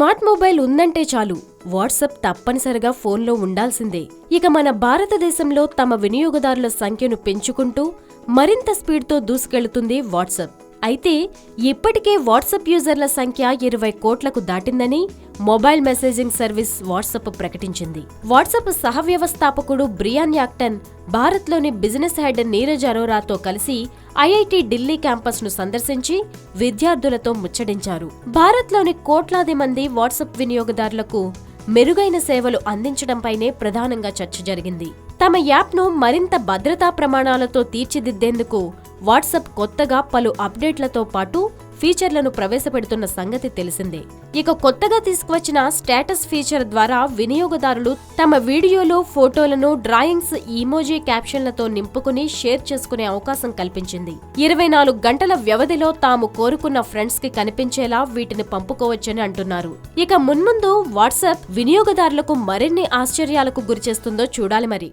Smart mobile ఉందంటే చాలు WhatsApp తప్పనిసరిగా ఫోన్లో ఉండాల్సిందే. ఇక మన భారతదేశంలో తమ వినియోగదారుల సంఖ్యను పెంచుకుంటూ మరింత స్పీడ్తో దూసుకెళ్తుంది వాట్సాప్. అయితే ఇప్పటికే వాట్సాప్ యూజర్ల సంఖ్య 20 కోట్లకు దాటిందని మొబైల్ మెసేజింగ్ సర్వీస్ వాట్సాప్ ప్రకటించింది. వాట్సాప్ సహవ్యవస్థాపకుడు బ్రియాన్ యాక్టన్ భారత్లోని బిజినెస్ హెడ్ నీరజ్ అరోరాతో కలిసి ఐఐటి ఢిల్లీ క్యాంపస్ను సందర్శించి విద్యార్థులతో ముచ్చటించారు. భారత్లోని కోట్లాది మంది వాట్సాప్ వినియోగదారులకు మెరుగైన సేవలు అందించడంపైనే ప్రధానంగా చర్చ జరిగింది. తమ యాప్ను మరింత భద్రతా ప్రమాణాలతో తీర్చిదిద్దేందుకు వాట్సాప్ కొత్తగా పలు అప్డేట్లతో పాటు ఫీచర్లను ప్రవేశపెడుతున్న సంగతి తెలిసిందే. ఇక కొత్తగా తీసుకువచ్చిన స్టేటస్ ఫీచర్ ద్వారా వినియోగదారులు తమ వీడియోలు, ఫోటోలను డ్రాయింగ్స్, ఇమోజీ క్యాప్షన్లతో నింపుకుని షేర్ చేసుకునే అవకాశం కల్పించింది. 24 గంటల వ్యవధిలో తాము కోరుకున్న ఫ్రెండ్స్ కి కనిపించేలా వీటిని పంపుకోవచ్చని అంటున్నారు. ఇక మున్ముందు వాట్సాప్ వినియోగదారులకు మరిన్ని ఆశ్చర్యాలకు గురిచేస్తుందో చూడాలి మరి.